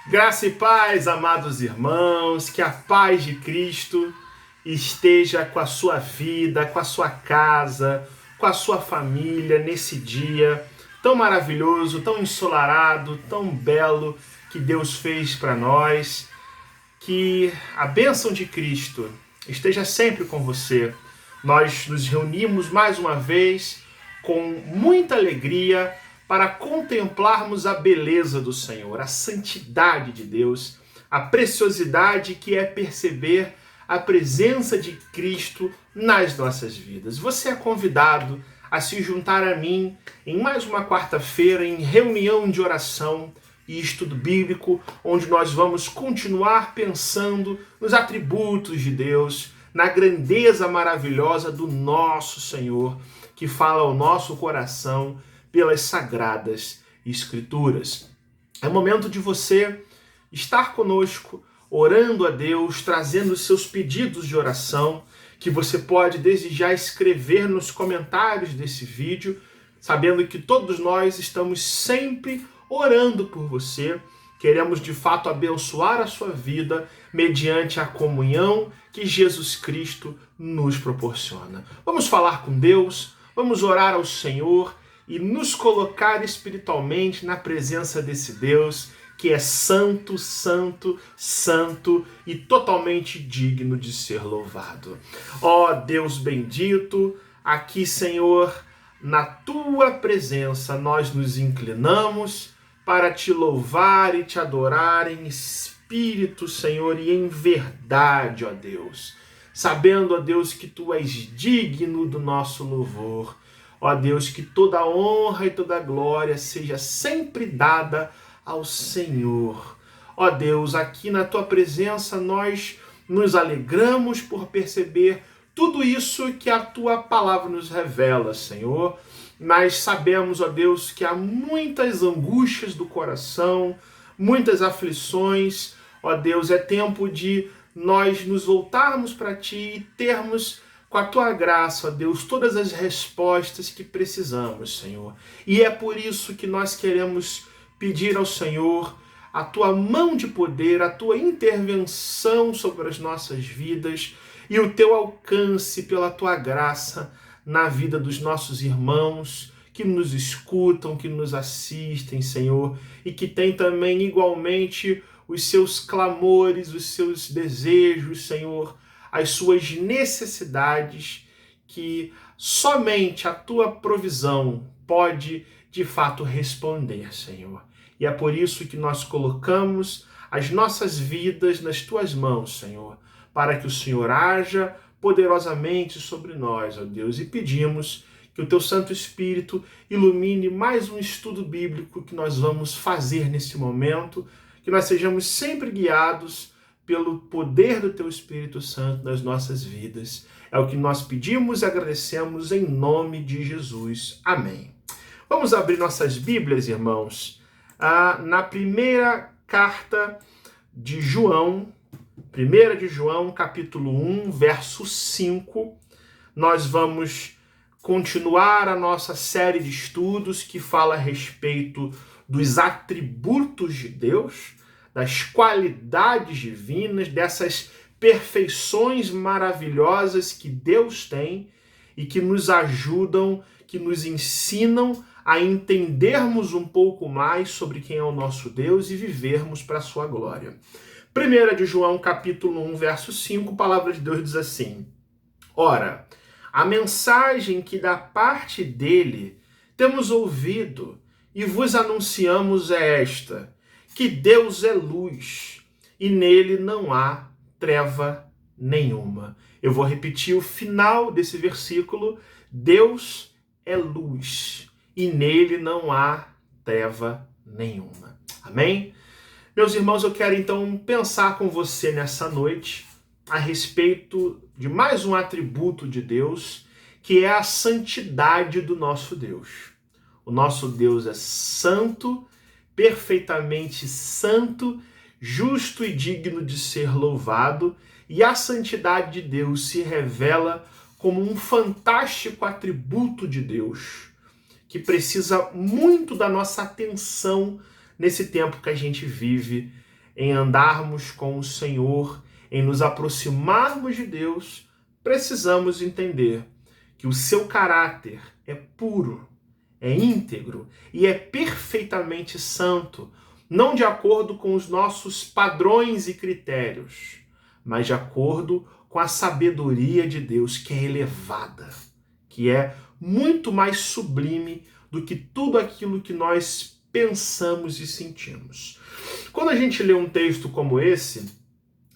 Graça e paz, amados irmãos, que a paz de Cristo esteja com a sua vida, com a sua casa, com a sua família nesse dia tão maravilhoso, tão ensolarado, tão belo que Deus fez para nós. Que a bênção de Cristo esteja sempre com você. Nós nos reunimos mais uma vez com muita alegria para contemplarmos a beleza do Senhor, a santidade de Deus, a preciosidade que é perceber a presença de Cristo nas nossas vidas. Você é convidado a se juntar a mim em mais uma quarta-feira em reunião de oração e estudo bíblico, onde nós vamos continuar pensando nos atributos de Deus, na grandeza maravilhosa do nosso Senhor, que fala ao nosso coração pelas sagradas escrituras. É momento de você estar conosco, orando a Deus, trazendo seus pedidos de oração, que você pode desde já escrever nos comentários desse vídeo, sabendo que todos nós estamos sempre orando por você. Queremos de fato abençoar a sua vida mediante a comunhão que Jesus Cristo nos proporciona. Vamos falar com Deus, vamos orar ao Senhor e nos colocar espiritualmente na presença desse Deus que é santo, santo, santo e totalmente digno de ser louvado. Ó Deus bendito, aqui, Senhor, na tua presença nós nos inclinamos para te louvar e te adorar em espírito, Senhor, e em verdade, ó Deus. Sabendo, ó Deus, que tu és digno do nosso louvor. Ó Deus, que toda a honra e toda a glória seja sempre dada ao Senhor. Ó Deus, aqui na tua presença nós nos alegramos por perceber tudo isso que a tua palavra nos revela, Senhor. Mas sabemos, ó Deus, que há muitas angústias do coração, muitas aflições. Ó Deus, é tempo de nós nos voltarmos para ti e termos com a tua graça, ó Deus, todas as respostas que precisamos, Senhor. E é por isso que nós queremos pedir ao Senhor a tua mão de poder, a tua intervenção sobre as nossas vidas e o teu alcance pela tua graça na vida dos nossos irmãos que nos escutam, que nos assistem, Senhor, e que têm também igualmente os seus clamores, os seus desejos, Senhor, as suas necessidades, que somente a tua provisão pode, de fato, responder, Senhor. E é por isso que nós colocamos as nossas vidas nas tuas mãos, Senhor, para que o Senhor haja poderosamente sobre nós, ó Deus, e pedimos que o teu Santo Espírito ilumine mais um estudo bíblico que nós vamos fazer nesse momento, que nós sejamos sempre guiados pelo poder do teu Espírito Santo nas nossas vidas. É o que nós pedimos e agradecemos em nome de Jesus. Amém. Vamos abrir nossas Bíblias, irmãos, na primeira carta de João, 1 de João, capítulo 1, verso 5. Nós vamos continuar a nossa série de estudos que fala a respeito dos atributos de Deus, das qualidades divinas, dessas perfeições maravilhosas que Deus tem e que nos ajudam, que nos ensinam a entendermos um pouco mais sobre quem é o nosso Deus e vivermos para a sua glória. 1 de João, capítulo 1, verso 5, a palavra de Deus diz assim: Ora, a mensagem que da parte dele temos ouvido e vos anunciamos é esta, que Deus é luz e nele não há treva nenhuma. Eu vou repetir o final desse versículo: Deus é luz e nele não há treva nenhuma. Amém? Meus irmãos, eu quero então pensar com você nessa noite a respeito de mais um atributo de Deus, que é a santidade do nosso Deus. O nosso Deus é santo, perfeitamente santo, justo e digno de ser louvado, e a santidade de Deus se revela como um fantástico atributo de Deus, que precisa muito da nossa atenção nesse tempo que a gente vive em andarmos com o Senhor, em nos aproximarmos de Deus, precisamos entender que o seu caráter é puro, é íntegro e é perfeitamente santo, não de acordo com os nossos padrões e critérios, mas de acordo com a sabedoria de Deus, que é elevada, que é muito mais sublime do que tudo aquilo que nós pensamos e sentimos. Quando a gente lê um texto como esse,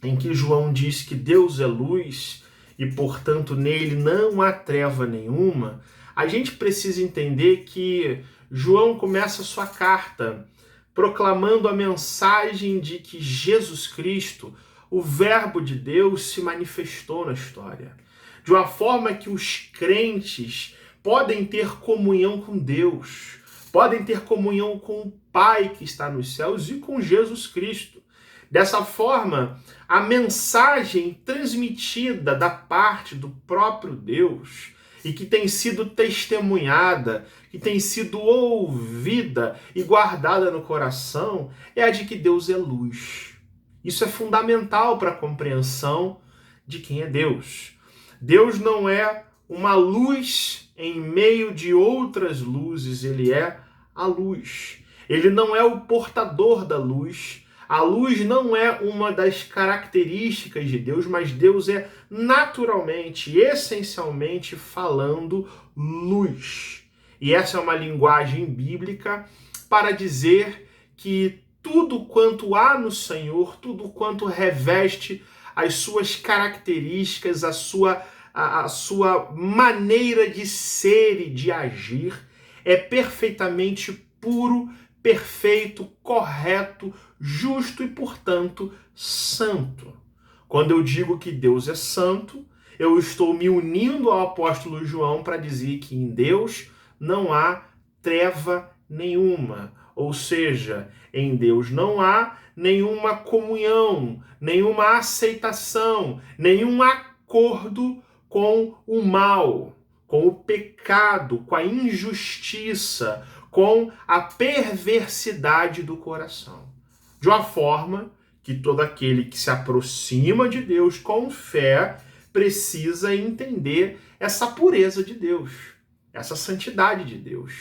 em que João diz que Deus é luz e, portanto, nele não há treva nenhuma, a gente precisa entender que João começa a sua carta proclamando a mensagem de que Jesus Cristo, o Verbo de Deus, se manifestou na história, de uma forma que os crentes podem ter comunhão com Deus, podem ter comunhão com o Pai que está nos céus e com Jesus Cristo. Dessa forma, a mensagem transmitida da parte do próprio Deus e que tem sido testemunhada, que tem sido ouvida e guardada no coração, é a de que Deus é luz. Isso é fundamental para a compreensão de quem é Deus. Deus não é uma luz em meio de outras luzes, ele é a luz. Ele não é o portador da luz. A luz não é uma das características de Deus, mas Deus é naturalmente, essencialmente falando luz. E essa é uma linguagem bíblica para dizer que tudo quanto há no Senhor, tudo quanto reveste as suas características, a sua maneira de ser e de agir, é perfeitamente puro, perfeito, correto, justo e, portanto, santo. Quando eu digo que Deus é santo, eu estou me unindo ao apóstolo João para dizer que em Deus não há treva nenhuma. Ou seja, em Deus não há nenhuma comunhão, nenhuma aceitação, nenhum acordo com o mal, com o pecado, com a injustiça, com a perversidade do coração. De uma forma que todo aquele que se aproxima de Deus com fé precisa entender essa pureza de Deus, essa santidade de Deus.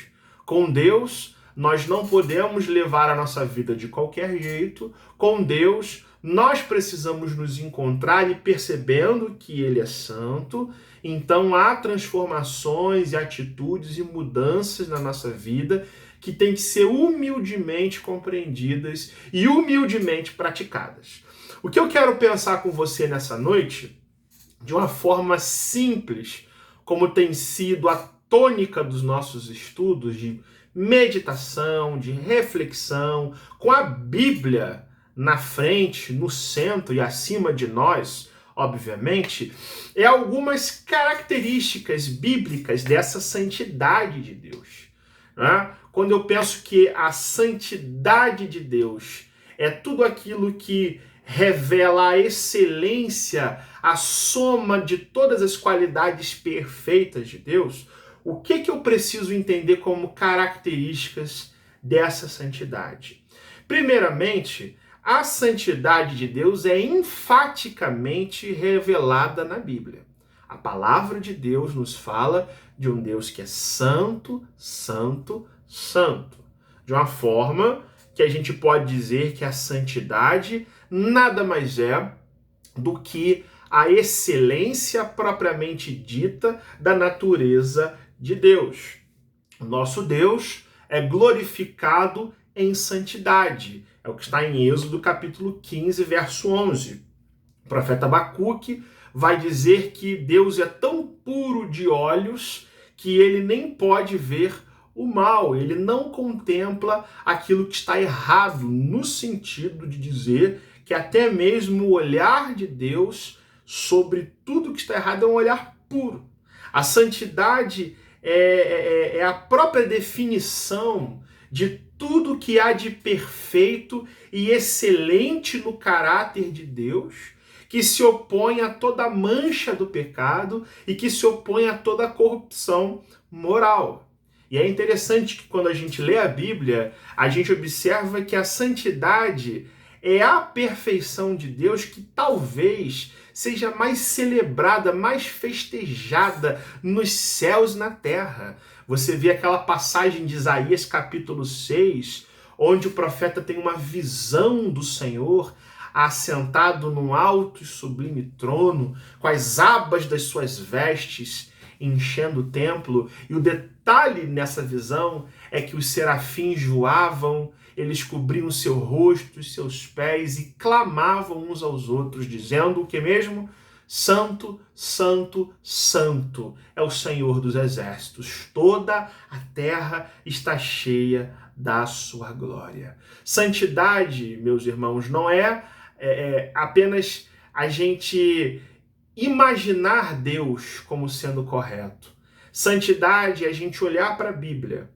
Com Deus, nós não podemos levar a nossa vida de qualquer jeito. Com Deus, nós precisamos nos encontrar e percebendo que Ele é santo, então há transformações e atitudes e mudanças na nossa vida que têm que ser humildemente compreendidas e humildemente praticadas. O que eu quero pensar com você nessa noite, de uma forma simples, como tem sido a tônica dos nossos estudos de meditação, de reflexão, com a Bíblia na frente, no centro e acima de nós, obviamente, é algumas características bíblicas dessa santidade de Deus. Né? Quando eu penso que a santidade de Deus é tudo aquilo que revela a excelência, a soma de todas as qualidades perfeitas de Deus, o que eu preciso entender como características dessa santidade? Primeiramente, a santidade de Deus é enfaticamente revelada na Bíblia. A palavra de Deus nos fala de um Deus que é santo, santo, santo. De uma forma que a gente pode dizer que a santidade nada mais é do que a excelência propriamente dita da natureza de Deus. O nosso Deus é glorificado em santidade. É o que está em Êxodo capítulo 15, verso 11. O profeta Abacuque vai dizer que Deus é tão puro de olhos que ele nem pode ver o mal, ele não contempla aquilo que está errado, no sentido de dizer que até mesmo o olhar de Deus sobre tudo que está errado é um olhar puro. A santidade é a própria definição de tudo que há de perfeito e excelente no caráter de Deus, que se opõe a toda mancha do pecado e que se opõe a toda corrupção moral. E é interessante que quando a gente lê a Bíblia, a gente observa que a santidade é a perfeição de Deus que talvez seja mais celebrada, mais festejada nos céus e na terra. Você vê aquela passagem de Isaías capítulo 6, onde o profeta tem uma visão do Senhor assentado num alto e sublime trono, com as abas das suas vestes enchendo o templo. E o detalhe nessa visão é que os serafins voavam, eles cobriam seu rosto e seus pés e clamavam uns aos outros, dizendo o que mesmo? Santo, santo, santo é o Senhor dos exércitos. Toda a terra está cheia da sua glória. Santidade, meus irmãos, não é apenas a gente imaginar Deus como sendo correto. Santidade é a gente olhar para a Bíblia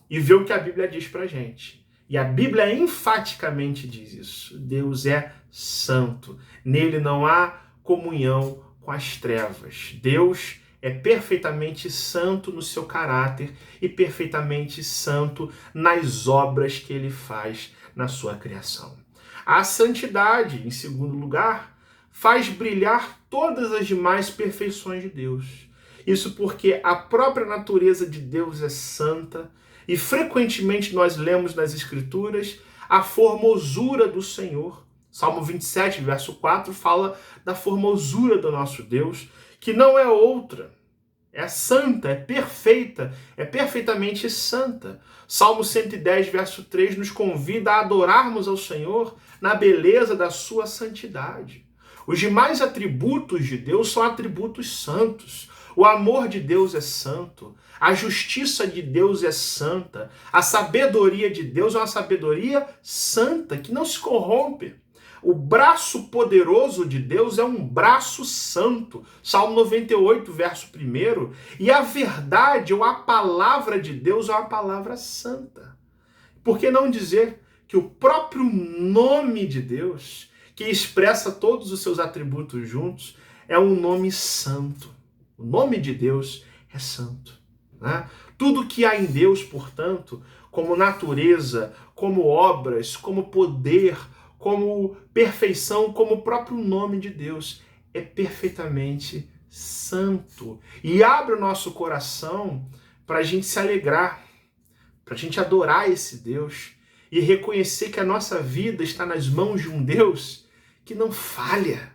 e ver o que a Bíblia diz para a gente. E a Bíblia enfaticamente diz isso. Deus é santo. Nele não há comunhão com as trevas. Deus é perfeitamente santo no seu caráter e perfeitamente santo nas obras que ele faz na sua criação. A santidade, em segundo lugar, faz brilhar todas as demais perfeições de Deus. Isso porque a própria natureza de Deus é santa e frequentemente nós lemos nas Escrituras a formosura do Senhor. Salmo 27, verso 4, fala da formosura do nosso Deus, que não é outra. É santa, é perfeita, é perfeitamente santa. Salmo 110, verso 3, nos convida a adorarmos ao Senhor na beleza da sua santidade. Os demais atributos de Deus são atributos santos. O amor de Deus é santo. A justiça de Deus é santa. A sabedoria de Deus é uma sabedoria santa, que não se corrompe. O braço poderoso de Deus é um braço santo. Salmo 98, verso 1. E a verdade, ou a palavra de Deus, é uma palavra santa. Por que não dizer que o próprio nome de Deus, que expressa todos os seus atributos juntos, é um nome santo? O nome de Deus é santo, né? Tudo que há em Deus, portanto, como natureza, como obras, como poder, como perfeição, como o próprio nome de Deus, é perfeitamente santo. E abre o nosso coração para a gente se alegrar, para a gente adorar esse Deus e reconhecer que a nossa vida está nas mãos de um Deus que não falha,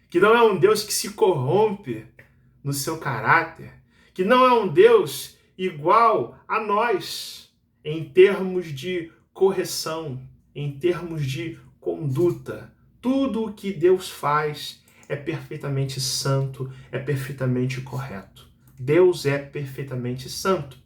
que não é um Deus que se corrompe no seu caráter, que não é um Deus igual a nós em termos de correção, em termos de conduta. Tudo o que Deus faz é perfeitamente santo, é perfeitamente correto. Deus é perfeitamente santo.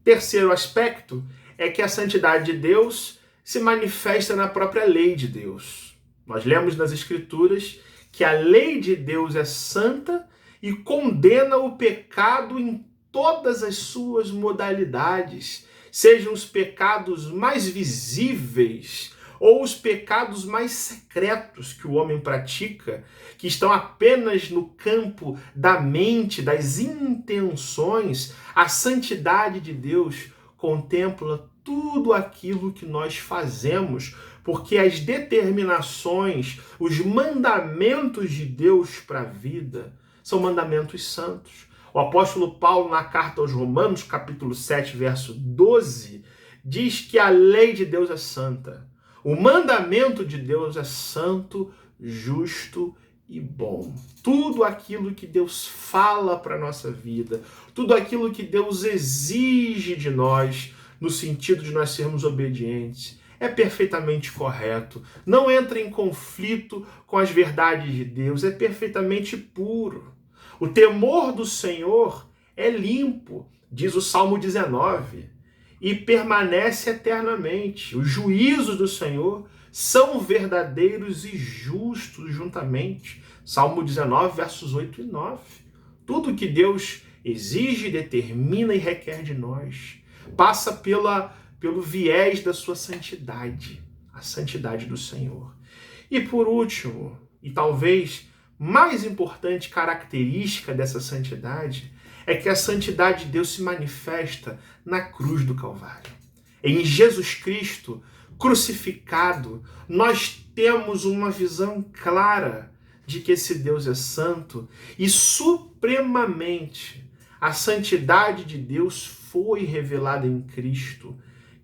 Terceiro aspecto é que a santidade de Deus se manifesta na própria lei de Deus. Nós lemos nas Escrituras que a lei de Deus é santa e condena o pecado em todas as suas modalidades, sejam os pecados mais visíveis ou os pecados mais secretos que o homem pratica, que estão apenas no campo da mente, das intenções. A santidade de Deus contempla tudo aquilo que nós fazemos, porque as determinações, os mandamentos de Deus para a vida são mandamentos santos. O apóstolo Paulo, na carta aos Romanos, capítulo 7, verso 12, diz que a lei de Deus é santa. O mandamento de Deus é santo, justo e bom. Tudo aquilo que Deus fala para a nossa vida, tudo aquilo que Deus exige de nós, no sentido de nós sermos obedientes, é perfeitamente correto. Não entra em conflito com as verdades de Deus, é perfeitamente puro. O temor do Senhor é limpo, diz o Salmo 19, e permanece eternamente. Os juízos do Senhor são verdadeiros e justos juntamente. Salmo 19, versos 8 e 9. Tudo que Deus exige, determina e requer de nós passa pelo viés da sua santidade, a santidade do Senhor. E por último, e talvez mais importante característica dessa santidade, é que a santidade de Deus se manifesta na cruz do Calvário. Em Jesus Cristo, crucificado, nós temos uma visão clara de que esse Deus é santo e supremamente a santidade de Deus foi revelada em Cristo,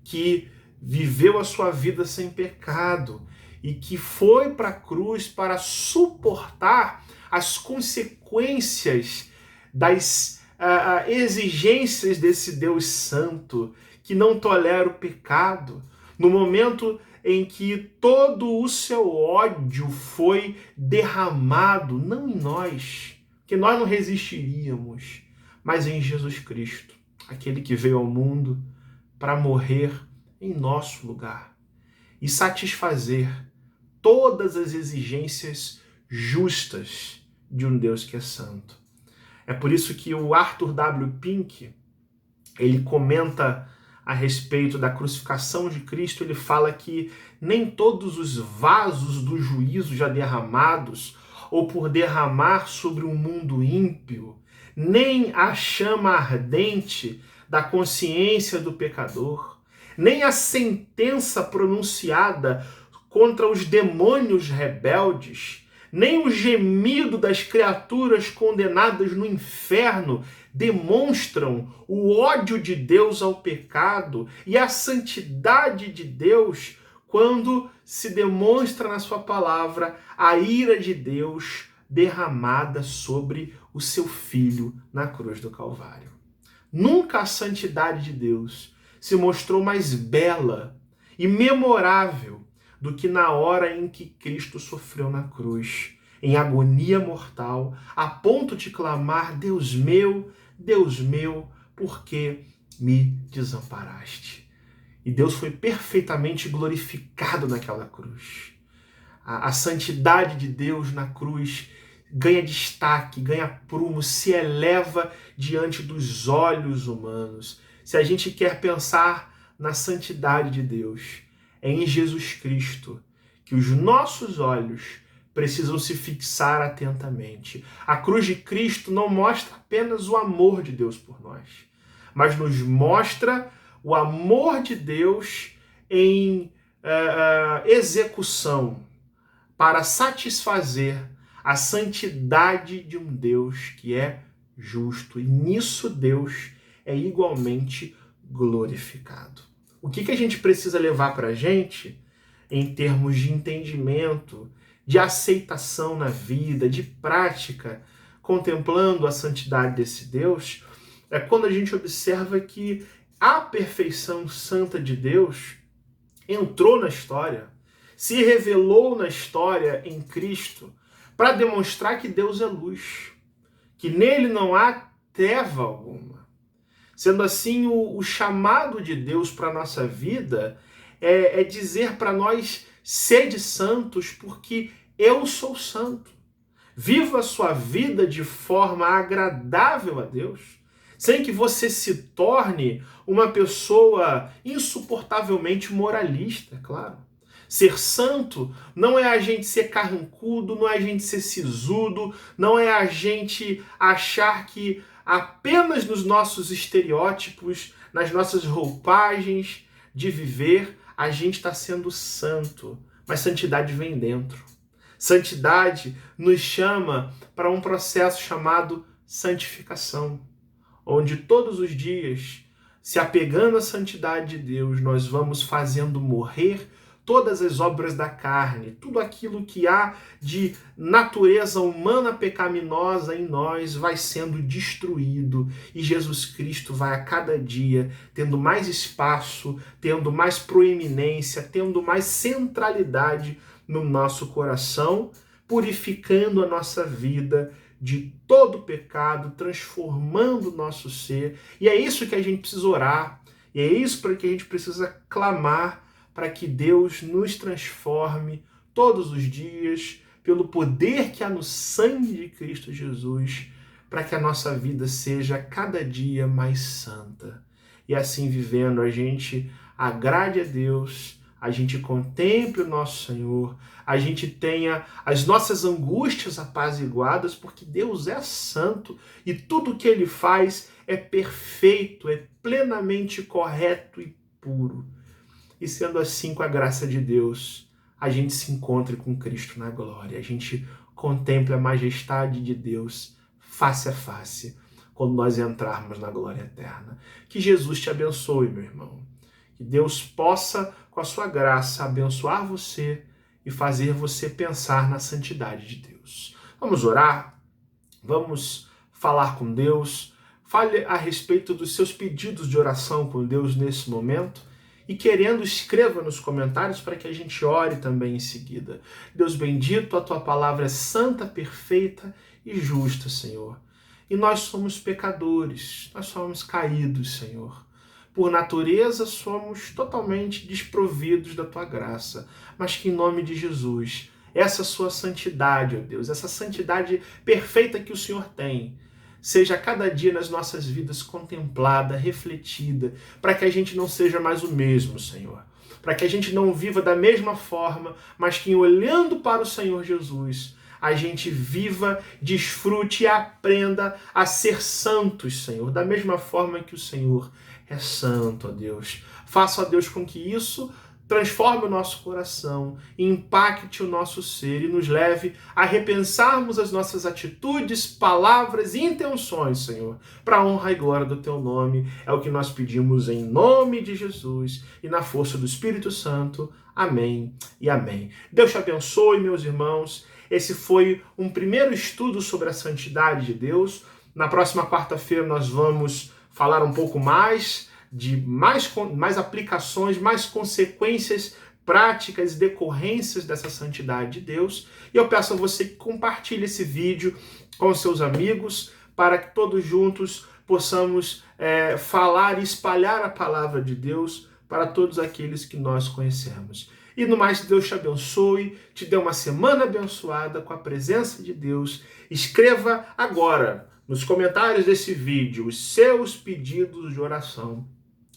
que viveu a sua vida sem pecado e que foi para a cruz para suportar as consequências das exigências desse Deus santo, que não tolera o pecado, no momento em que todo o seu ódio foi derramado, não em nós, que nós não resistiríamos, mas em Jesus Cristo, aquele que veio ao mundo para morrer em nosso lugar e satisfazer todas as exigências justas de um Deus que é santo. É por isso que o Arthur W. Pink, ele comenta a respeito da crucificação de Cristo, ele fala que nem todos os vasos do juízo já derramados, ou por derramar sobre um mundo ímpio, nem a chama ardente da consciência do pecador, nem a sentença pronunciada contra os demônios rebeldes, nem o gemido das criaturas condenadas no inferno demonstram o ódio de Deus ao pecado e a santidade de Deus quando se demonstra na sua palavra a ira de Deus derramada sobre o seu Filho na cruz do Calvário. Nunca a santidade de Deus se mostrou mais bela e memorável do que na hora em que Cristo sofreu na cruz, em agonia mortal, a ponto de clamar: Deus meu, por que me desamparaste? E Deus foi perfeitamente glorificado naquela cruz. A santidade de Deus na cruz ganha destaque, ganha prumo, se eleva diante dos olhos humanos. Se a gente quer pensar na santidade de Deus, é em Jesus Cristo que os nossos olhos precisam se fixar atentamente. A cruz de Cristo não mostra apenas o amor de Deus por nós, mas nos mostra o amor de Deus em execução para satisfazer a santidade de um Deus que é justo. E nisso Deus é igualmente glorificado. O que a gente precisa levar para a gente em termos de entendimento, de aceitação na vida, de prática, contemplando a santidade desse Deus, é quando a gente observa que a perfeição santa de Deus entrou na história, se revelou na história em Cristo, para demonstrar que Deus é luz, que nele não há treva alguma. Sendo assim, o chamado de Deus para a nossa vida é dizer para nós: sede santos, porque eu sou santo. Viva a sua vida de forma agradável a Deus, sem que você se torne uma pessoa insuportavelmente moralista, claro. Ser santo não é a gente ser carrancudo, não é a gente ser sisudo, não é a gente achar que apenas nos nossos estereótipos, nas nossas roupagens de viver, a gente está sendo santo. Mas santidade vem dentro. Santidade nos chama para um processo chamado santificação, onde todos os dias, se apegando à santidade de Deus, nós vamos fazendo morrer todas as obras da carne, tudo aquilo que há de natureza humana pecaminosa em nós vai sendo destruído e Jesus Cristo vai a cada dia tendo mais espaço, tendo mais proeminência, tendo mais centralidade no nosso coração, purificando a nossa vida de todo pecado, transformando o nosso ser. E é isso que a gente precisa orar, e é isso para que a gente precisa clamar, para que Deus nos transforme todos os dias pelo poder que há no sangue de Cristo Jesus, para que a nossa vida seja cada dia mais santa. E assim vivendo, a gente agrade a Deus, a gente contemple o nosso Senhor, a gente tenha as nossas angústias apaziguadas, porque Deus é santo e tudo que Ele faz é perfeito, é plenamente correto e puro. e sendo assim, com a graça de Deus, a gente se encontre com Cristo na glória, a gente contemple a majestade de Deus face a face, quando nós entrarmos na glória eterna. Que Jesus te abençoe, meu irmão. Que Deus possa, com a sua graça, abençoar você e fazer você pensar na santidade de Deus. Vamos orar? Vamos falar com Deus? Fale a respeito dos seus pedidos de oração com Deus nesse momento. E querendo, escreva nos comentários para que a gente ore também em seguida. Deus bendito, a tua palavra é santa, perfeita e justa, Senhor. E nós somos pecadores, nós somos caídos, Senhor. Por natureza, somos totalmente desprovidos da tua graça. Mas que em nome de Jesus, essa sua santidade, ó Deus, essa santidade perfeita que o Senhor tem, seja cada dia nas nossas vidas contemplada, refletida, para que a gente não seja mais o mesmo, Senhor. Para que a gente não viva da mesma forma, mas que olhando para o Senhor Jesus, a gente viva, desfrute e aprenda a ser santos, Senhor, da mesma forma que o Senhor é santo, ó Deus. Faça, ó Deus, com que isso transforme o nosso coração, impacte o nosso ser e nos leve a repensarmos as nossas atitudes, palavras e intenções, Senhor, para a honra e glória do Teu nome. É o que nós pedimos em nome de Jesus e na força do Espírito Santo. Amém e amém. Deus te abençoe, meus irmãos. Esse foi um primeiro estudo sobre a santidade de Deus. Na próxima quarta-feira nós vamos falar um pouco mais de mais aplicações, mais consequências práticas e decorrências dessa santidade de Deus. E eu peço a você que compartilhe esse vídeo com seus amigos, para que todos juntos possamos falar e espalhar a palavra de Deus para todos aqueles que nós conhecemos. E no mais, Deus te abençoe, te dê uma semana abençoada com a presença de Deus. Escreva agora nos comentários desse vídeo os seus pedidos de oração,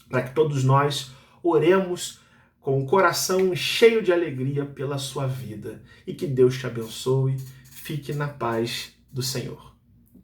para que todos nós oremos com o coração cheio de alegria pela sua vida. E que Deus te abençoe. Fique na paz do Senhor.